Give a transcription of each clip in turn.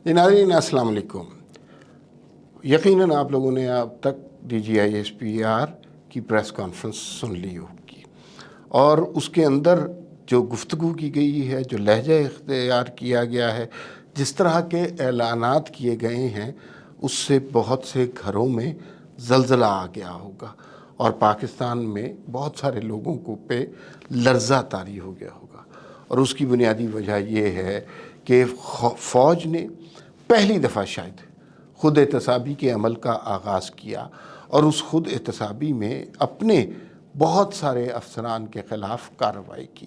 ناظرین السلام علیکم۔ یقیناً آپ لوگوں نے اب تک DGISPR کی پریس کانفرنس سن لی ہوگی اور اس کے اندر جو گفتگو کی گئی ہے، جو لہجہ اختیار کیا گیا ہے، جس طرح کے اعلانات کیے گئے ہیں، اس سے بہت سے گھروں میں زلزلہ آ گیا ہوگا اور پاکستان میں بہت سارے لوگوں کو پہ لرزہ طاری ہو گیا ہوگا۔ اور اس کی بنیادی وجہ یہ ہے کہ فوج نے پہلی دفعہ شاید خود احتسابی کے عمل کا آغاز کیا اور اس خود احتسابی میں اپنے بہت سارے افسران کے خلاف کارروائی کی،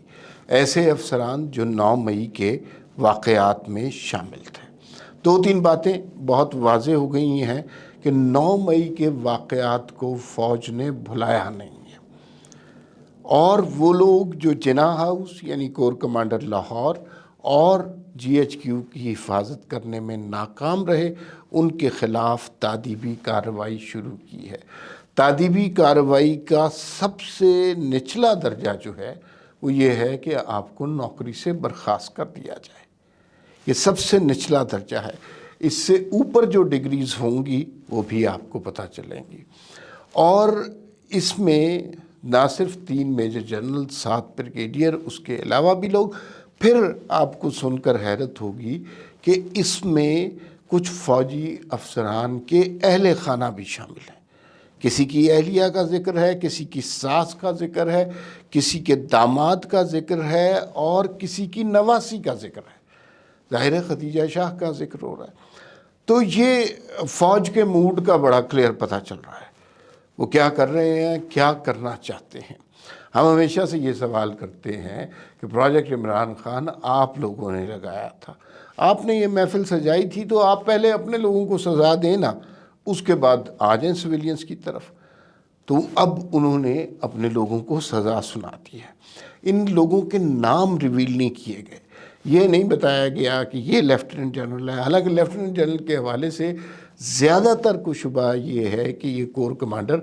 ایسے افسران جو 9 مئی کے واقعات میں شامل تھے۔ 2-3 باتیں بہت واضح ہو گئی ہیں کہ 9 مئی کے واقعات کو فوج نے بھلایا نہیں ہے، اور وہ لوگ جو جناح ہاؤس یعنی کور کمانڈر لاہور اور GHQ کی حفاظت کرنے میں ناکام رہے، ان کے خلاف تادیبی کارروائی شروع کی ہے۔ تادیبی کارروائی کا سب سے نچلا درجہ جو ہے وہ یہ ہے کہ آپ کو نوکری سے برخاست کر دیا جائے۔ یہ سب سے نچلا درجہ ہے۔ اس سے اوپر جو ڈگریز ہوں گی وہ بھی آپ کو پتہ چلیں گی۔ اور اس میں نہ صرف 3 میجر جنرل، 7 بریگیڈیئر، اس کے علاوہ بھی لوگ، پھر آپ کو سن کر حیرت ہوگی کہ اس میں کچھ فوجی افسران کے اہل خانہ بھی شامل ہیں۔ کسی کی اہلیہ کا ذکر ہے، کسی کی ساس کا ذکر ہے، کسی کے داماد کا ذکر ہے اور کسی کی نواسی کا ذکر ہے۔ ظاہر ہے خدیجہ شاہ کا ذکر ہو رہا ہے۔ تو یہ فوج کے موڈ کا بڑا کلیئر پتہ چل رہا ہے، وہ کیا کر رہے ہیں، کیا کرنا چاہتے ہیں۔ ہم ہمیشہ سے یہ سوال کرتے ہیں کہ پروجیکٹ عمران خان آپ لوگوں نے لگایا تھا، آپ نے یہ محفل سجائی تھی، تو آپ پہلے اپنے لوگوں کو سزا دینا، اس کے بعد آ جائیں سویلینز کی طرف۔ تو اب انہوں نے اپنے لوگوں کو سزا سنا دی ہے۔ ان لوگوں کے نام ریویل نہیں کیے گئے، یہ نہیں بتایا گیا کہ یہ لیفٹیننٹ جنرل ہے، حالانکہ لیفٹیننٹ جنرل کے حوالے سے زیادہ تر کو شبہ یہ ہے کہ یہ کور کمانڈر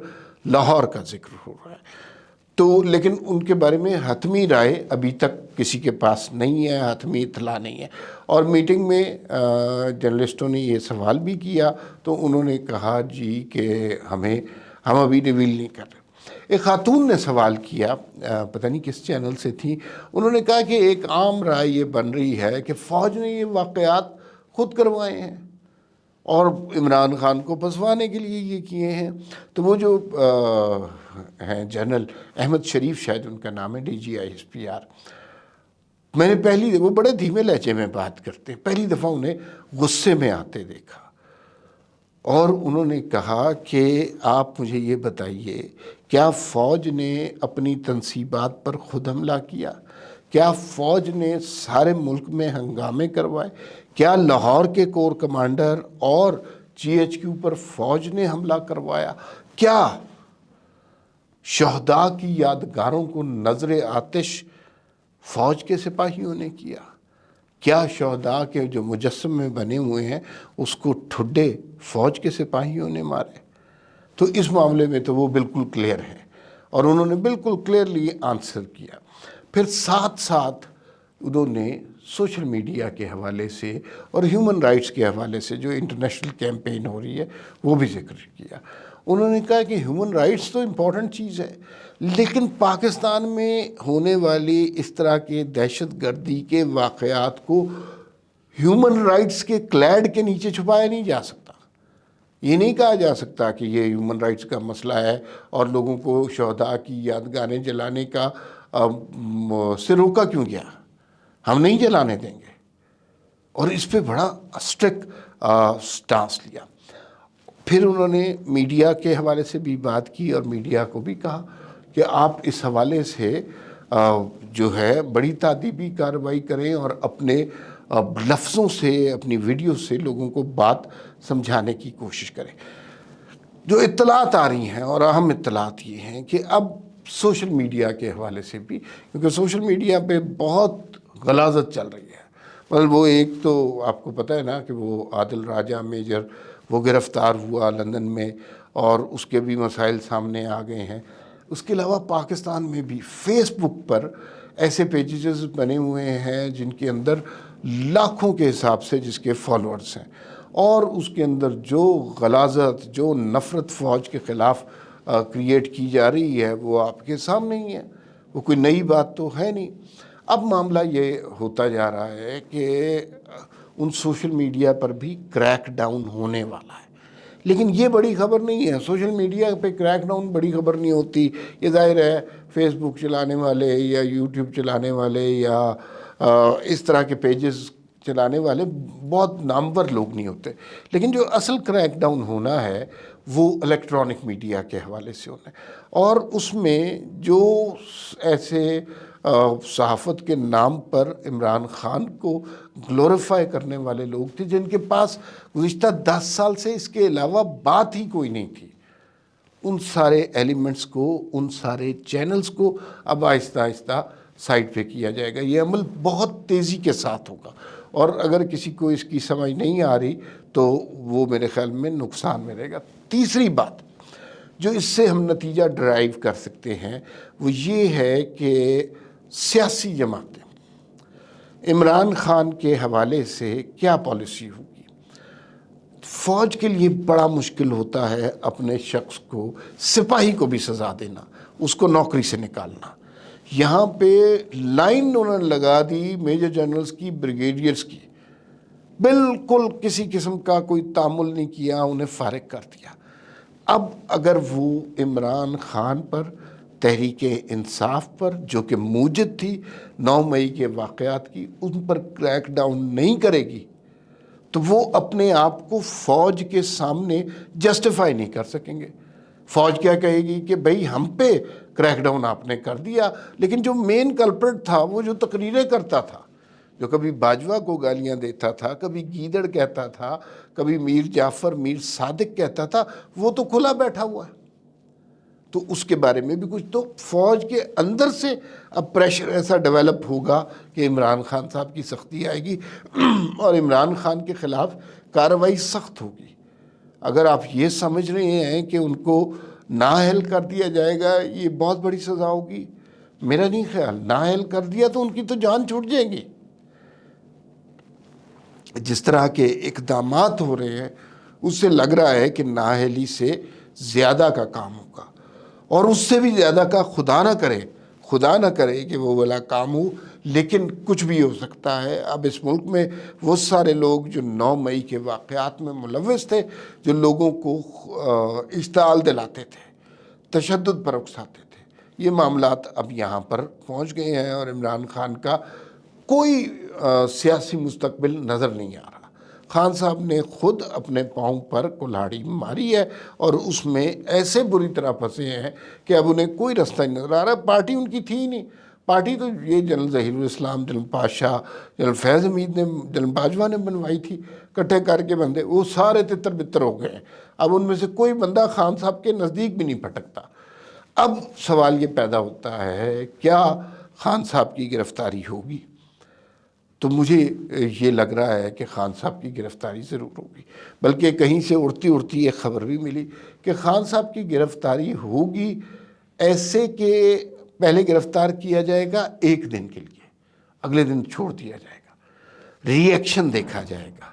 لاہور کا ذکر ہو رہا ہے۔ تو لیکن ان کے بارے میں حتمی رائے ابھی تک کسی کے پاس نہیں ہے، حتمی اطلاع نہیں ہے۔ اور میٹنگ میں جرنلسٹوں نے یہ سوال بھی کیا تو انہوں نے کہا جی کہ ہم ابھی ریویل نہیں کر رہے۔ ایک خاتون نے سوال کیا، پتہ نہیں کس چینل سے تھی، انہوں نے کہا کہ ایک عام رائے یہ بن رہی ہے کہ فوج نے یہ واقعات خود کروائے ہیں اور عمران خان کو پھنسوانے کے لیے یہ کیے ہیں۔ تو وہ جو ہیں جنرل احمد شریف، شاید ان کا نام ہے، DGISPR، میں نے وہ بڑے دھیمے لہجے میں بات کرتے ہیں، پہلی دفعہ انہیں غصے میں آتے دیکھا اور انہوں نے کہا کہ آپ مجھے یہ بتائیے، کیا فوج نے اپنی تنصیبات پر خود حملہ کیا؟ کیا فوج نے سارے ملک میں ہنگامے کروائے؟ کیا لاہور کے کور کمانڈر اور GHQ پر فوج نے حملہ کروایا؟ کیا شہداء کی یادگاروں کو نظر آتش فوج کے سپاہیوں نے کیا؟ کیا شہداء کے جو مجسمے بنے ہوئے ہیں اس کو ٹھڈے فوج کے سپاہیوں نے مارے؟ تو اس معاملے میں تو وہ بالکل کلیئر ہے اور انہوں نے بالکل کلیئرلی آنسر کیا۔ پھر ساتھ ساتھ انہوں نے سوشل میڈیا کے حوالے سے اور ہیومن رائٹس کے حوالے سے جو انٹرنیشنل کیمپین ہو رہی ہے وہ بھی ذکر کیا۔ انہوں نے کہا کہ ہیومن رائٹس تو امپورٹنٹ چیز ہے، لیکن پاکستان میں ہونے والی اس طرح کے دہشت گردی کے واقعات کو ہیومن رائٹس کے کلیڈ کے نیچے چھپایا نہیں جا سکتا۔ یہ نہیں کہا جا سکتا کہ یہ ہیومن رائٹس کا مسئلہ ہے اور لوگوں کو شہداء کی یادگاریں جلانے کا سے روکا کیوں گیا، ہم نہیں جلانے دیں گے۔ اور اس پہ بڑا اسٹرکٹ سٹانس لیا۔ پھر انہوں نے میڈیا کے حوالے سے بھی بات کی اور میڈیا کو بھی کہا کہ آپ اس حوالے سے جو ہے بڑی تادیبی کارروائی کریں اور اپنے لفظوں سے، اپنی ویڈیو سے لوگوں کو بات سمجھانے کی کوشش کریں۔ جو اطلاعات آ رہی ہیں اور اہم اطلاعات یہ ہیں کہ اب سوشل میڈیا کے حوالے سے بھی، کیونکہ سوشل میڈیا پہ بہت غلاظت چل رہی ہے، مطلب وہ ایک تو آپ کو پتہ ہے نا کہ وہ عادل راجہ میجر وہ گرفتار ہوا لندن میں اور اس کے بھی مسائل سامنے آ گئے ہیں۔ اس کے علاوہ پاکستان میں بھی فیس بک پر ایسے پیجز بنے ہوئے ہیں جن کے اندر لاکھوں کے حساب سے جس کے فالورز ہیں، اور اس کے اندر جو غلاظت، جو نفرت فوج کے خلاف کریٹ کی جا رہی ہے وہ آپ کے سامنے ہی ہے، وہ کوئی نئی بات تو ہے نہیں۔ اب معاملہ یہ ہوتا جا رہا ہے کہ ان سوشل میڈیا پر بھی کریک ڈاؤن ہونے والا ہے، لیکن یہ بڑی خبر نہیں ہے۔ سوشل میڈیا پہ کریک ڈاؤن بڑی خبر نہیں ہوتی، یہ ظاہر ہے فیس بک چلانے والے یا یوٹیوب چلانے والے یا اس طرح کے پیجز چلانے والے بہت نامور لوگ نہیں ہوتے، لیکن جو اصل کریک ڈاؤن ہونا ہے وہ الیکٹرانک میڈیا کے حوالے سے ہونا ہے، اور اس میں جو ایسے صحافت کے نام پر عمران خان کو گلوریفائی کرنے والے لوگ تھے جن کے پاس گزشتہ 10 سال سے اس کے علاوہ بات ہی کوئی نہیں تھی، ان سارے ایلیمنٹس کو، ان سارے چینلز کو اب آہستہ آہستہ سائٹ پہ کیا جائے گا۔ یہ عمل بہت تیزی کے ساتھ ہوگا، اور اگر کسی کو اس کی سمجھ نہیں آ رہی تو وہ میرے خیال میں نقصان میں رہے گا۔ تیسری بات جو اس سے ہم نتیجہ ڈرائیو کر سکتے ہیں وہ یہ ہے کہ سیاسی جماعتیں عمران خان کے حوالے سے کیا پالیسی ہوگی۔ فوج کے لیے بڑا مشکل ہوتا ہے اپنے شخص کو، سپاہی کو بھی سزا دینا، اس کو نوکری سے نکالنا۔ یہاں پہ لائن انہوں نے لگا دی میجر جنرلز کی، بریگیڈیئرز کی، بالکل کسی قسم کا کوئی تعامل نہیں کیا، انہیں فارغ کر دیا۔ اب اگر وہ عمران خان پر، تحریک انصاف پر جو کہ موجد تھی 9 مئی کے واقعات کی، ان پر کریک ڈاؤن نہیں کرے گی تو وہ اپنے آپ کو فوج کے سامنے جسٹیفائی نہیں کر سکیں گے۔ فوج کیا کہے گی کہ بھئی ہم پہ کریک ڈاؤن آپ نے کر دیا، لیکن جو مین کلپرٹ تھا، وہ جو تقریریں کرتا تھا، جو کبھی باجوہ کو گالیاں دیتا تھا، کبھی گیدڑ کہتا تھا، کبھی میر جعفر، میر صادق کہتا تھا، وہ تو کھلا بیٹھا ہوا ہے۔ تو اس کے بارے میں بھی کچھ، تو فوج کے اندر سے اب پریشر ایسا ڈیولپ ہوگا کہ عمران خان صاحب کی سختی آئے گی اور عمران خان کے خلاف کارروائی سخت ہوگی۔ اگر آپ یہ سمجھ رہے ہیں کہ ان کو نااہل کر دیا جائے گا، یہ بہت بڑی سزا ہوگی، میرا نہیں خیال۔ نااہل کر دیا تو ان کی تو جان چھوٹ جائے گی۔ جس طرح کے اقدامات ہو رہے ہیں اس سے لگ رہا ہے کہ نااہلی سے زیادہ کا کام ہوگا، اور اس سے بھی زیادہ کا خدا نہ کرے کہ وہ والا کام ہو، لیکن کچھ بھی ہو سکتا ہے۔ اب اس ملک میں وہ سارے لوگ جو 9 مئی کے واقعات میں ملوث تھے، جو لوگوں کو اشتعال دلاتے تھے، تشدد پر اکساتے تھے، یہ معاملات اب یہاں پر پہنچ گئے ہیں، اور عمران خان کا کوئی سیاسی مستقبل نظر نہیں آ رہا۔ خان صاحب نے خود اپنے پاؤں پر کلہاڑی ماری ہے، اور اس میں ایسے بری طرح پھنسے ہیں کہ اب انہیں کوئی رستہ نہیں نظر آ رہا۔ پارٹی ان کی تھی ہی نہیں، پارٹی تو یہ جنرل ظہیر الاسلام، جنرل پاشا، جنرل فیض حمید نے، جنرل باجوہ نے بنوائی تھی، کٹھے کر کے بندے، وہ سارے تتر بتر ہو گئے ہیں۔ اب ان میں سے کوئی بندہ خان صاحب کے نزدیک بھی نہیں پھٹکتا۔ اب سوال یہ پیدا ہوتا ہے کیا خان صاحب کی گرفتاری ہوگی؟ تو مجھے یہ لگ رہا ہے کہ خان صاحب کی گرفتاری ضرور ہوگی، بلکہ کہیں سے اڑتی اڑتی ایک خبر بھی ملی کہ خان صاحب کی گرفتاری ہوگی ایسے کہ پہلے گرفتار کیا جائے گا 1 دن کے لیے، اگلے دن چھوڑ دیا جائے گا، ری ایکشن دیکھا جائے گا،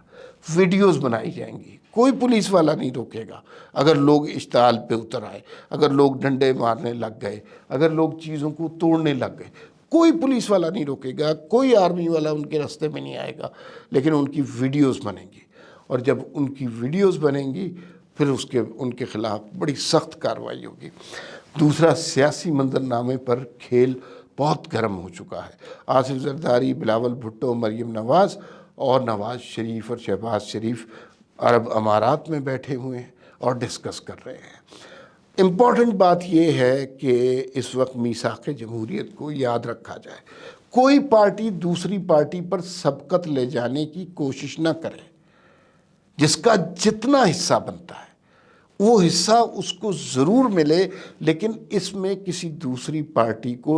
ویڈیوز بنائی جائیں گی، کوئی پولیس والا نہیں روکے گا۔ اگر لوگ اشتعال پہ اتر آئے، اگر لوگ ڈنڈے مارنے لگ گئے، اگر لوگ چیزوں کو توڑنے لگ گئے، کوئی پولیس والا نہیں روکے گا، کوئی آرمی والا ان کے راستے میں نہیں آئے گا، لیکن ان کی ویڈیوز بنیں گی، اور جب ان کی ویڈیوز بنیں گی پھر ان کے خلاف بڑی سخت کارروائی ہوگی۔ دوسرا، سیاسی منظرنامے پر کھیل بہت گرم ہو چکا ہے۔ آصف زرداری، بلاول بھٹو، مریم نواز اور نواز شریف اور شہباز شریف عرب امارات میں بیٹھے ہوئے ہیں اور ڈسکس کر رہے ہیں۔ امپورٹنٹ بات یہ ہے کہ اس وقت میثاق جمہوریت کو یاد رکھا جائے، کوئی پارٹی دوسری پارٹی پر سبقت لے جانے کی کوشش نہ کرے۔ جس کا جتنا حصہ بنتا ہے وہ حصہ اس کو ضرور ملے، لیکن اس میں کسی دوسری پارٹی کو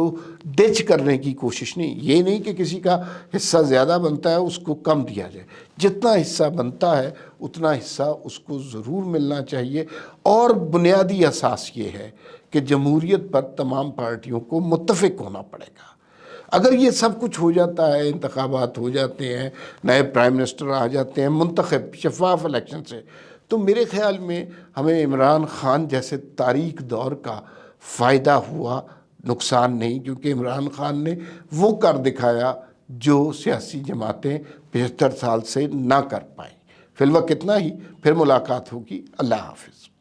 ڈچ کرنے کی کوشش نہیں۔ یہ نہیں کہ کسی کا حصہ زیادہ بنتا ہے اس کو کم دیا جائے، جتنا حصہ بنتا ہے اتنا حصہ اس کو ضرور ملنا چاہیے۔ اور بنیادی اساس یہ ہے کہ جمہوریت پر تمام پارٹیوں کو متفق ہونا پڑے گا۔ اگر یہ سب کچھ ہو جاتا ہے، انتخابات ہو جاتے ہیں، نئے پرائم منسٹر آ جاتے ہیں منتخب شفاف الیکشن سے، تو میرے خیال میں ہمیں عمران خان جیسے تاریک دور کا فائدہ ہوا، نقصان نہیں، کیونکہ عمران خان نے وہ کر دکھایا جو سیاسی جماعتیں 75 سال سے نہ کر پائیں۔ فی الوقت اتنا ہی، پھر ملاقات ہوگی۔ اللہ حافظ۔